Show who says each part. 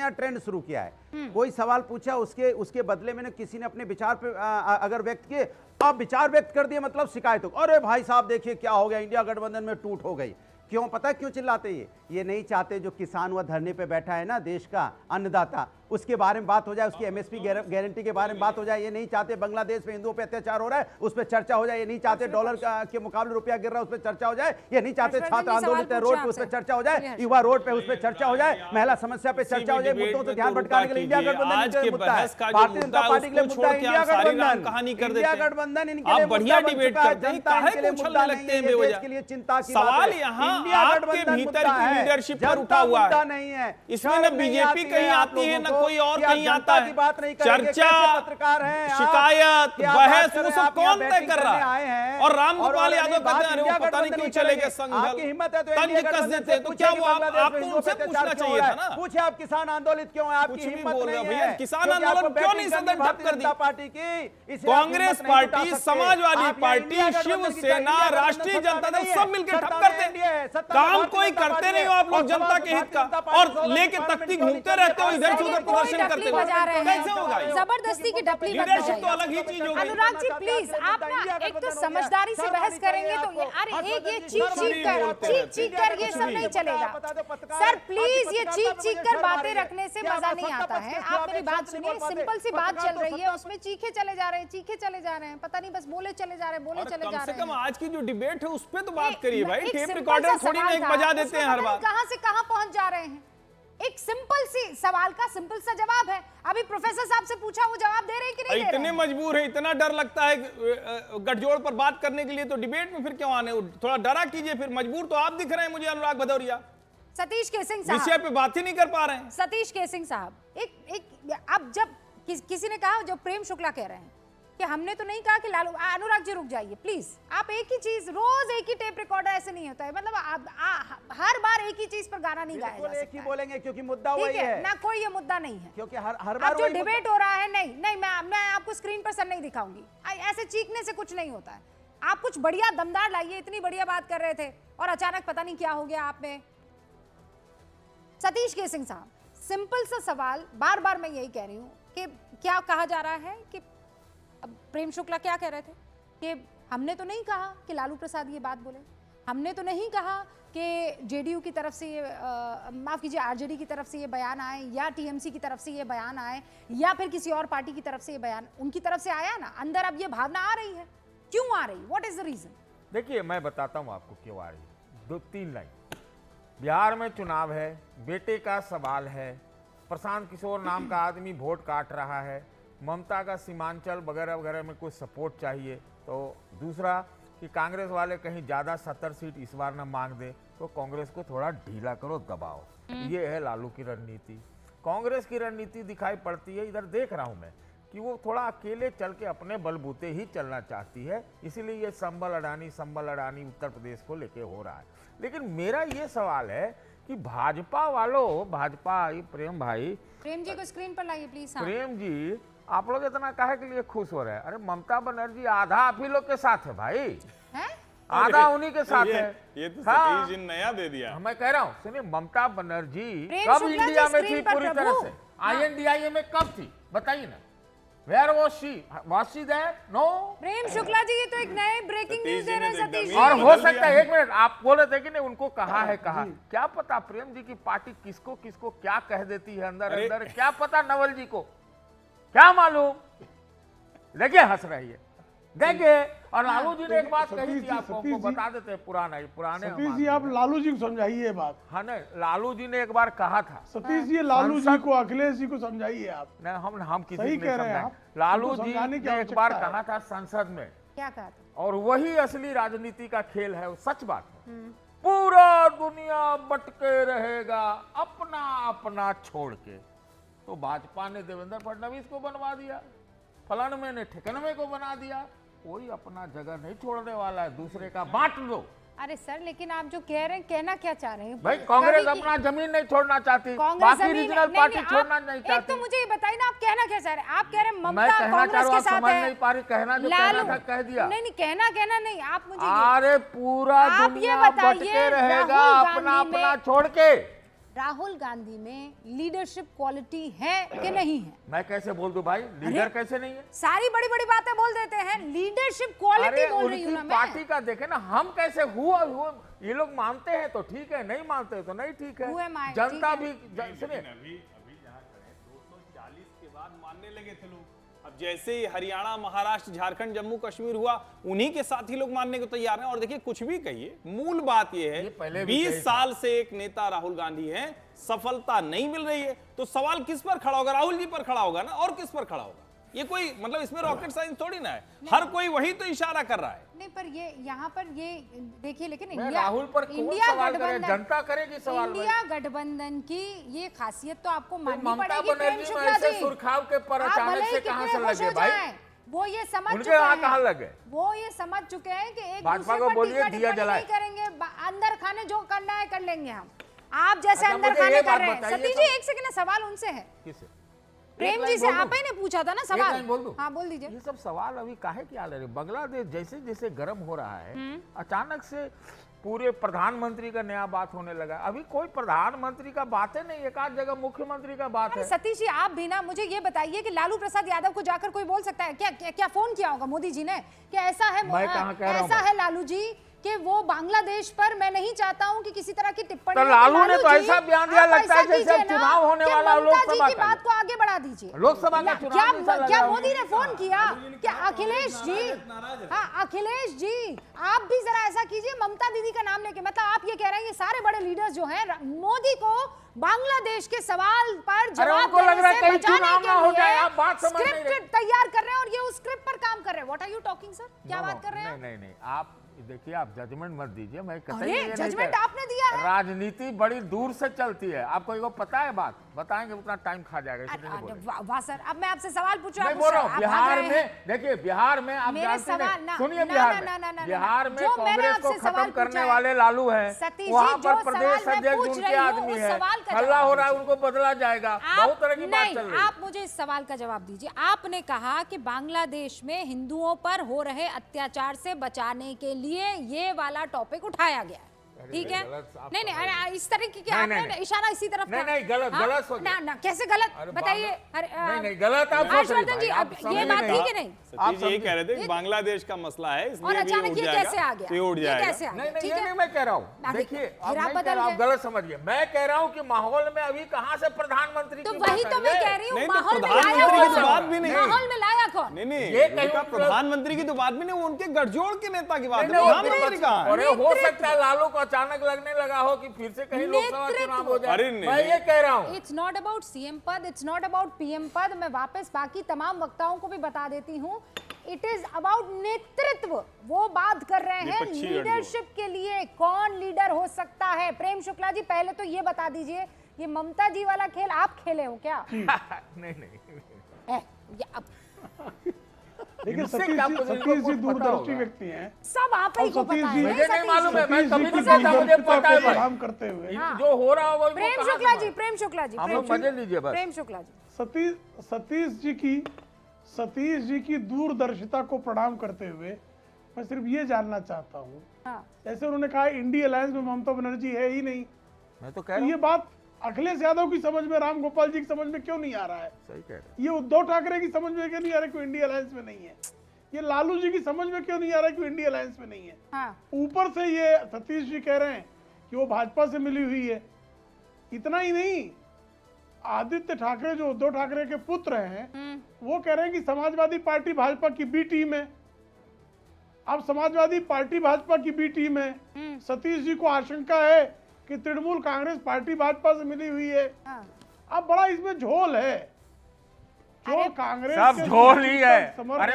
Speaker 1: नया ट्रेंड शुरू किया है। कोई सवाल पूछा उसके बदले में किसी ने अपने विचार पे अगर व्यक्त किए, आप विचार व्यक्त कर दिए मतलब शिकायत हो, अरे भाई साहब देखिए क्या हो गया, इंडिया गठबंधन में टूट हो गई। क्यों? पता है क्यों चिल्लाते? ये नहीं चाहते जो किसान हुआ धरने पे बैठा है ना, देश का अन्नदाता, उसके बारे में बात हो जाए, उसकी एमएसपी गारंटी के बारे में बात हो जाए। ये नहीं चाहते बांग्लादेश में हिंदुओं पे अत्याचार हो रहा है उस पर चर्चा हो जाए। ये नहीं चाहते डॉलर के मुकाबले रुपया गिर रहा है उस पर चर्चा हो जाए। ये नहीं चाहते छात्र आंदोलन रोड पे उस पर चर्चा हो जाए, युवा रोड पे उस पर चर्चा हो जाए, महिला समस्या पे चर्चा हो जाए। मुद्दों से ध्यान भटकाने के लिए इंडिया गठबंधन के लिए मुद्दा है, भारतीय जनता पार्टी के लिए मुद्दा है इंडिया गठबंधन। इंडिया गठबंधन इनके लिए
Speaker 2: बढ़िया डिबेट करते हैं, काहे को उछलने लगते हैं बेवजह?
Speaker 1: के लिए चिंता की
Speaker 2: सवाल यहाँ आपके भीतर की लीडरशिप पर उठा हुआ है। इसमें न बीजेपी कहीं आती है न कोई और कहीं आता है। चर्चा, शिकायत, बहस वो सब कौन तय कर रहा है? और रामगोपाल यादव कहते हैं अरे वो पता नहीं क्यों चले गए संघ, तंज कस देते हैं। तो क्या वो आपको उनसे पूछना चाहिए था ना?
Speaker 1: पूछे आप किसान आंदोलित क्यों है? आपकी हिम्मत नहीं है
Speaker 2: भैया, किसान आंदोलन क्यों नहीं सदन ठप कर दी?
Speaker 1: पार्टी की
Speaker 2: कांग्रेस पार्टी, समाजवादी पार्टी, शिवसेना, राष्ट्रीय जनता दल सब मिलकर ठप करते हैं। काम कोई करते नहीं हो आप लोग जनता के हित का, और लेके तख्ती घूमते रहते हो, इधर से उधर प्रदर्शन करते हो। कैसे होगा?
Speaker 3: जबरदस्ती की डपली
Speaker 2: लीडरशिप तो अलग ही चीज होगी।
Speaker 3: अनुराग जी प्लीज, आप ना एक तो समझदारी से बहस करेंगे तो अरे एक ये चीख कर ये सब नहीं चलेगा सर। प्लीज ये चीख कर बातें रखने से मजा नहीं आता है। आप मेरी बात सुनिए, सिंपल सी बात चल रही है, उसमें चीखे चले जा रहे हैं, पता नहीं बस बोले चले जा रहे हैं।
Speaker 2: कम से कम आज की जो डिबेट है उस पे तो बात करिए भाई। टेप रिकॉर्डर थोड़ी ना एक बजा देते हैं हर बार।
Speaker 3: कहां से कहां पहुंच जा रहे हैं? एक सिंपल सी सवाल का सिंपल सा जवाब है। अभी प्रोफेसर साहब से पूछा, वो जवाब दे रहे हैं कि नहीं?
Speaker 2: इतने मजबूर है, इतना डर लगता है गठजोड़ पर बात करने के लिए, तो डिबेट में फिर क्यों आने? थोड़ा डरा कीजिए फिर। मजबूर तो आप दिख रहे हैं मुझे, अनुराग भदौरिया।
Speaker 3: सतीश केसिंग साहब
Speaker 2: विषय पे बात ही नहीं कर पा रहे हैं।
Speaker 3: सतीश केसिंग साहब, एक अब जब किसी ने कहा, जो प्रेम शुक्ला कह रहे हैं कि हमने तो नहीं कहा कि लालू, अनुराग जी रुक जाइए प्लीज। आप एक ही चीज, रोज एक ही टेप रिकॉर्डर, ऐसे नहीं होता है। मतलब हर बार एक ही चीज पर गाना नहीं गाया जा सकता।
Speaker 1: एक ही बोलेंगे क्योंकि मुद्दा वही है
Speaker 3: ना, कोई ये मुद्दा नहीं है
Speaker 1: क्योंकि हर बार
Speaker 3: जो डिबेट हो रहा है। नहीं मैं आपको स्क्रीन पर सर नहीं दिखाऊंगी। ऐसे चीखने से कुछ नहीं होता है। आप कुछ बढ़िया दमदार लाइए। इतनी बढ़िया बात कर रहे थे और अचानक पता नहीं क्या हो गया आप में। सतीश केसिंग साहब, सिंपल सा सवाल, बार बार मैं यही कह रही हूँ कि क्या कहा जा रहा है कि अब प्रेम शुक्ला क्या कह रहे थे कि हमने तो नहीं कहा कि लालू प्रसाद ये बात बोले, हमने तो नहीं कहा कि जेडीयू की तरफ से ये माफ कीजिए आरजेडी की तरफ से ये बयान आए, या टीएमसी की तरफ से ये बयान आए, या फिर किसी और पार्टी की तरफ से ये बयान उनकी तरफ से आया ना। अंदर अब ये भावना आ रही है, क्यों आ रही? What is the reason?
Speaker 4: देखिए मैं बताता हूँ आपको क्यों आ रही है। 2-3 लाइन। बिहार में चुनाव है, बेटे का सवाल है, प्रशांत किशोर नाम का आदमी वोट काट रहा है, ममता का सीमांचल वगैरह वगैरह में कुछ सपोर्ट चाहिए, तो दूसरा कि कांग्रेस वाले कहीं ज़्यादा 70 सीट इस बार ना मांग दे तो कांग्रेस को थोड़ा ढीला करो, दबाओ। ये है लालू की रणनीति। कांग्रेस की रणनीति दिखाई पड़ती है, इधर देख रहा हूँ मैं कि वो थोड़ा अकेले चल के अपने बलबूते ही चलना चाहती है, इसीलिए ये संबल अडानी उत्तर प्रदेश को लेके हो रहा है। लेकिन मेरा ये सवाल है कि भाजपा वालों, भाजपा प्रेम
Speaker 3: जी को स्क्रीन पर लाइए प्लीज।
Speaker 4: प्रेम जी, आप लोग इतना काहे के लिए खुश हो रहे हैं? अरे ममता बनर्जी आधा आप ही लोग के साथ है भाई, आधा उन्हीं के साथ है।
Speaker 2: ये तो सतीश जी ने नया दे दिया।
Speaker 4: मैं कह रहा हूँ सुनिए, ममता बनर्जी कब इंडिया में थी पूरी तरह से? INDIA में कब थी बताइए ना? Where was she? Was she there? No.
Speaker 3: Prem Shukla ji, ये तो एक नए ब्रेकिंग न्यूज दे रहे हैं सतीश जी।
Speaker 4: और हो सकता है, एक मिनट, आप बोल रहे थे कि नहीं उनको कहा है, कहा क्या पता प्रेम जी की पार्टी किसको किसको क्या कह देती है अंदर अंदर, क्या पता नवल जी को क्या मालूम। देखिए हंस रही है, देखिए। और लालू जी ने एक बात कही थी, आपको बता देते हैं, पुराने
Speaker 5: सतीश जी आप लालू जी को समझाइए ये बात।
Speaker 4: हाँ नहीं, लालू जी ने एक बार कहा था।
Speaker 5: सतीश जी लालू जी को, अखिलेश जी को समझाइए आप।
Speaker 4: नहीं, हम किसी
Speaker 5: सही
Speaker 4: को
Speaker 5: कह रहे हैं
Speaker 4: समझाएं।
Speaker 5: आप।
Speaker 4: लालू जी ने एक बार कहा था संसद में,
Speaker 3: क्या कहा था?
Speaker 4: और वही असली राजनीति का खेल है, सच बात है। पूरा दुनिया बटके रहेगा अपना अपना छोड़ के। तो भाजपा ने देवेंद्र फडणवीस को बनवा दिया, फलानवे ने ठिकनवे को बना दिया। कोई अपना जगह नहीं छोड़ने वाला है, दूसरे का बांट दो।
Speaker 3: अरे सर, लेकिन आप जो कह रहे हैं, कहना क्या चाह रहे हैं?
Speaker 4: भाई कांग्रेस अपना जमीन नहीं छोड़ना चाहती, बाकी रीजनल पार्टी छोड़ना नहीं चाहती।
Speaker 3: एक तो मुझे ये बताइए ना, आप कहना क्या चाह रहे हैं? आप कह रहे हैं ममता
Speaker 4: मैं कहना चाह रहा हूं, समझ नहीं पा रही, कहना जो कहना था कह दिया।
Speaker 3: नहीं कहना नहीं, आप मुझे
Speaker 4: अरे पूरा दुनिया बटके रहेगा अपना अपना छोड़ के।
Speaker 3: राहुल गांधी में लीडरशिप क्वालिटी है कि नहीं है?
Speaker 4: मैं कैसे बोल दूं भाई, लीडर कैसे नहीं है?
Speaker 3: सारी बड़ी बड़ी बातें बोल देते हैं, लीडरशिप क्वालिटी बोल रही हूं ना मैं।
Speaker 4: पार्टी का देखे ना, हम कैसे हुआ ये लोग मानते हैं तो ठीक है, नहीं मानते तो नहीं ठीक है। जनता भी सुनिए,
Speaker 2: अभी जहाँ खड़े 240 के बाद मानने लगे थे लोग। अब जैसे ही हरियाणा, महाराष्ट्र, झारखंड, जम्मू कश्मीर हुआ, उन्हीं के साथ ही लोग मानने को तैयार हैं। और देखिए, कुछ भी कहिए, मूल बात यह है 20 साल से एक नेता राहुल गांधी हैं, सफलता नहीं मिल रही है, तो सवाल किस पर खड़ा होगा? राहुल जी पर खड़ा होगा ना, और किस पर खड़ा होगा? ये कोई मतलब इसमें रॉकेट साइंस थोड़ी ना है, हर कोई वही तो इशारा कर रहा है।
Speaker 3: नहीं, पर ये यहाँ पर ये देखिए, लेकिन
Speaker 4: मैं
Speaker 3: इंडिया,
Speaker 4: राहुल पर कौन सवाल करे, जनता करेगी सवाल।
Speaker 3: इंडिया गठबंधन की ये खासियत तो आपको माननी
Speaker 4: ममता
Speaker 3: पड़ेगी। प्रेम
Speaker 4: बनर्जी
Speaker 3: शुक्ला
Speaker 4: ऐसे
Speaker 3: जी,
Speaker 4: सुरखाव के पर
Speaker 3: आप
Speaker 4: अचानक
Speaker 3: भले
Speaker 4: से
Speaker 3: ही
Speaker 4: कहां
Speaker 3: कितने
Speaker 4: से
Speaker 3: खुश
Speaker 4: लगे
Speaker 3: हो
Speaker 4: भाई?
Speaker 3: जाएं, वो ये समझ
Speaker 4: उनके
Speaker 3: चुके
Speaker 4: वहां
Speaker 3: हैं,
Speaker 4: कहां लगे?
Speaker 3: वो ये समझ चुके हैं कि एक
Speaker 4: भाजपा
Speaker 3: दूसरे
Speaker 4: को
Speaker 3: पर
Speaker 4: बोलिए
Speaker 3: टीका
Speaker 4: दिया
Speaker 3: टिप्पणी
Speaker 4: जलाए।
Speaker 3: नहीं करेंगे, अंदर खाने जो करना है कर लेंगे हम। आप जैसे
Speaker 4: अच्छा,
Speaker 3: अंदर
Speaker 4: मुझे
Speaker 3: खाने
Speaker 4: ये
Speaker 3: कर
Speaker 4: बात
Speaker 3: रहे हैं।
Speaker 4: बताइए
Speaker 3: सतीश
Speaker 4: तो-
Speaker 3: जी, एक सेकंड, सवाल उनसे है,
Speaker 4: किसे?
Speaker 3: प्रेम जी से। आप ही ने पूछा था ना सवाल।
Speaker 4: बोल दूं?
Speaker 3: हाँ, बोल दीजिए।
Speaker 4: ये सब सवाल अभी काहे की आ रहे? बांग्लादेश जैसे जैसे गर्म हो रहा है, अचानक से पूरे प्रधानमंत्री का नया बात होने लगा। अभी कोई प्रधानमंत्री का बात है नहीं, एक आध जगह मुख्यमंत्री का बात है।
Speaker 3: सतीश जी, आप भी ना मुझे ये बताइए कि लालू प्रसाद यादव को जाकर कोई बोल सकता है क्या? क्या फोन किया होगा मोदी जी ने कि ऐसा है,
Speaker 4: मैं कहाँ कह रहा हूँ
Speaker 3: ऐसा है लालू जी कि वो बांग्लादेश पर मैं नहीं चाहता हूँ कि किसी तरह की टिप्पणी
Speaker 4: तो
Speaker 3: हो।
Speaker 4: लालू ने तो
Speaker 3: जी,
Speaker 4: ऐसा बयान दिया,
Speaker 3: आप
Speaker 4: लगता है
Speaker 3: ऐसा
Speaker 4: जैसे
Speaker 3: कीजिए ना
Speaker 4: चुनाव होने
Speaker 3: कि
Speaker 4: वाला
Speaker 3: ममता जी
Speaker 4: लोकसभा
Speaker 3: की
Speaker 4: का।
Speaker 3: बात को आगे बढ़ा दीजिए।
Speaker 4: लोकसभा का चुनाव जैसा लग
Speaker 3: क्या
Speaker 4: रहा है।
Speaker 3: मोदी ने फोन किया? क्या अखिलेश जी, हाँ अखिलेश जी, आप भी जरा ऐसा कीजिए, ममता दीदी का नाम लेके। मतलब आप ये कह रहे हैं ये सारे बड़े लीडर्स जो हैं मोदी को बांग्लादेश के सवाल पर जवाब
Speaker 4: उनको लग रहा है
Speaker 3: देने से
Speaker 4: कहीं
Speaker 3: बचाने
Speaker 4: चुनाव
Speaker 3: के
Speaker 4: ना हो
Speaker 3: लिए
Speaker 4: जाए, आप बात समझ नहीं रहे।
Speaker 3: स्क्रिप्ट तैयार कर रहे हैं और ये उस स्क्रिप्ट पर काम कर रहे हैं। What are you talking sir? क्या बात कर रहे हैं?
Speaker 4: नहीं नहीं, आप देखिए, आप जजमेंट मत दीजिए। मैं कतई
Speaker 3: अरे
Speaker 4: ये नहीं
Speaker 3: जजमेंट
Speaker 4: कह-
Speaker 3: आपने दिया है।
Speaker 4: राजनीति बड़ी दूर से चलती है। आपको ये पता है? बात बताएंगे उतना टाइम खा जाएगा, इसलिए नहीं बोल रहे।
Speaker 3: वाह सर, अब मैं आपसे सवाल पूछूं।
Speaker 4: मैं बोल रहा हूँ, बिहार में देखिए, बिहार में आप
Speaker 3: मेरे
Speaker 4: जानते
Speaker 3: सवाल
Speaker 4: नहीं,
Speaker 3: ना-
Speaker 4: सुनिए,
Speaker 3: ना-
Speaker 4: बिहार
Speaker 3: ना- ना- ना-
Speaker 4: में
Speaker 3: ना-
Speaker 4: बिहार में
Speaker 3: जो मैंने
Speaker 4: कांग्रेस को
Speaker 3: आपसे सवाल
Speaker 4: खत्म
Speaker 3: पूछा
Speaker 4: करने
Speaker 3: है,
Speaker 4: वाले लालू हैं,
Speaker 3: सतीश जी,
Speaker 4: वहाँ
Speaker 3: जो
Speaker 4: पर प्रदेश
Speaker 3: सवाल मैं
Speaker 4: अध्यक्ष
Speaker 3: पूछ
Speaker 4: उनके
Speaker 3: रही हूँ,
Speaker 4: आदमी
Speaker 3: उस
Speaker 4: है,
Speaker 3: सवाल का
Speaker 4: हल्ला
Speaker 3: जवाब
Speaker 4: हो रहा है, उनको बदला जाएगा। बहुत तरह की बात
Speaker 3: नहीं,
Speaker 4: चल रही है।
Speaker 3: आप मुझे इस सवाल का जवाब दीजिए। आपने कहा कि बांग्लादेश में हिंदुओं पर हो रहे अत्याचार से बचाने के लिए ये वाला टॉपिक उठाया गया है, ठीक है? नहीं नहीं, अरे इस तरह की आपने इशारा इसी तरफ
Speaker 4: नहीं नहीं, गलत
Speaker 3: हाँ?
Speaker 4: गलत सोच।
Speaker 3: ना कैसे गलत बताइए?
Speaker 4: नहीं नहीं, गलत आप सोच रही
Speaker 3: हर्षवर्धन जी,
Speaker 4: भाई, आप
Speaker 3: अब
Speaker 4: समझ
Speaker 3: ये बात
Speaker 4: नहीं।
Speaker 3: थी कि नहीं?
Speaker 2: सतीश जी ये कह रहे थे कि बांग्लादेश का मसला है,
Speaker 3: और
Speaker 2: इसलिए भी
Speaker 3: अचानक
Speaker 2: उठ
Speaker 3: ये
Speaker 2: जाएगा,
Speaker 3: कैसे आ गया?
Speaker 2: ये उठ
Speaker 3: ये
Speaker 2: जाएगा।
Speaker 3: कैसे आ गया?
Speaker 4: नहीं नहीं,
Speaker 3: ठीक
Speaker 4: ये
Speaker 3: है?
Speaker 4: नहीं मैं कह रहा हूँ।
Speaker 3: अरे,
Speaker 4: देखिए,
Speaker 3: फिर
Speaker 4: अब
Speaker 3: आप
Speaker 4: नहीं कह
Speaker 3: बदल
Speaker 4: रहा हूँ,
Speaker 3: गए।
Speaker 4: गलत समझिए। मैं कह रहा हूँ कि माहौल में अभी कहाँ से प्रधानमंत्री
Speaker 3: तो
Speaker 4: की
Speaker 3: वही
Speaker 4: बात
Speaker 3: तो
Speaker 4: आई
Speaker 3: मैं
Speaker 4: है?
Speaker 3: कह रही हूँ,
Speaker 2: नहीं, तो
Speaker 3: माहौल में
Speaker 2: प्रधानमंत्री
Speaker 3: लाया
Speaker 2: की तो
Speaker 3: कौन?
Speaker 2: बात भी नहीं।
Speaker 3: माहौल में लाया कौन?
Speaker 2: नहीं नहीं,
Speaker 4: ये
Speaker 2: ये
Speaker 4: कहीं
Speaker 2: प्रधानमंत्री की तो बात भी नहीं, वो उनके गठजोड़ के नेता की बात है।
Speaker 4: नहीं, नहीं,
Speaker 2: प्रधानमंत्री कहाँ है?
Speaker 4: अरे हो सकता है लालू को अचानक लगने लगा हो कि फिर से कहीं लोकसभा चुनाव हो जाए।
Speaker 2: अरे नहीं,
Speaker 4: मैं ये कह रहा हूँ।
Speaker 3: इट्स नॉट अबाउट सीएम पद, इट्स नॉट अबाउट पीएम पद। मैं वापस बाकी तमाम वक्ताओं को भी बता देती हूँ, इट इज अबाउट नेतृत्व। वो बात कर रहे हैं
Speaker 2: विपक्षी
Speaker 3: लीडरशिप के लिए कौन लीडर हो सकता है। प्रेम शुक्ला जी, पहले तो ये बता दीजिए, ये ममता जी वाला खेल आप खेले हो क्या?
Speaker 4: नहीं नहीं,
Speaker 5: देखिए
Speaker 4: इनसे
Speaker 5: सतीश
Speaker 4: क्या
Speaker 5: जी,
Speaker 4: पता
Speaker 5: सतीश जी
Speaker 4: इनको पता
Speaker 5: दूरदर्शी
Speaker 4: होगा।
Speaker 5: व्यक्ति हैं।
Speaker 3: सब आप ही को
Speaker 5: सतीश
Speaker 3: पता
Speaker 5: जी-
Speaker 3: है।
Speaker 4: मुझे नहीं मालूम है, मैं
Speaker 5: सतीश
Speaker 4: कभी
Speaker 5: जी
Speaker 4: नहीं
Speaker 5: की
Speaker 4: कहता, मुझे
Speaker 5: दूरदर्शिता
Speaker 4: पता है
Speaker 5: को
Speaker 4: भाई।
Speaker 5: काम करते हुए
Speaker 4: जो हो रहा होगा इनको
Speaker 3: प्रेम
Speaker 4: कहाँ
Speaker 3: शुक्ला
Speaker 4: से
Speaker 3: जी, प्रेम शुक्ला जी,
Speaker 4: हम
Speaker 3: प्रेम
Speaker 4: लोग मजे लीजिए बस।
Speaker 3: प्रेम शुक्ला जी,
Speaker 5: सतीश जी की दूरदर्शिता को प्रणाम करते हुए मैं सिर्फ ये जानना चाहता हूँ,
Speaker 3: हाँ,
Speaker 5: जैसे उन्होंने कहा इंडी अलायंस में ममता बनर्जी है ही नहीं,
Speaker 4: मैं तो कह
Speaker 5: तो
Speaker 4: रहा
Speaker 5: ये
Speaker 4: हूँ,
Speaker 5: बात अखिलेश यादव की समझ में, राम गोपाल जी की समझ में क्यों नहीं आ रहा है?
Speaker 4: सही कह रहे हैं।
Speaker 5: ये उद्धव ठाकरे की समझ में क्यों नहीं आ रहा है कि इंडिया अलायंस में नहीं है? ये लालू जी की समझ में क्यों नहीं आ रहा है कि इंडिया अलायंस में नहीं है?
Speaker 3: हाँ,
Speaker 5: ऊपर से ये सतीश जी कह रहे हैं कि वो भाजपा से मिली हुई है। इतना ही नहीं, आदित्य ठाकरे जो उद्धव ठाकरे के पुत्र हैं, वो कह रहे हैं कि समाजवादी पार्टी भाजपा की बी टीम है। अब समाजवादी पार्टी भाजपा की बी टीम है, सतीश जी को आशंका है कि तृणमूल कांग्रेस पार्टी भाजपा से मिली हुई है।
Speaker 3: हाँ।
Speaker 5: अब बड़ा इसमें झोल है, जो कांग्रेस
Speaker 4: सब
Speaker 5: के
Speaker 4: झोल ही है।
Speaker 5: समर्थन-
Speaker 4: अरे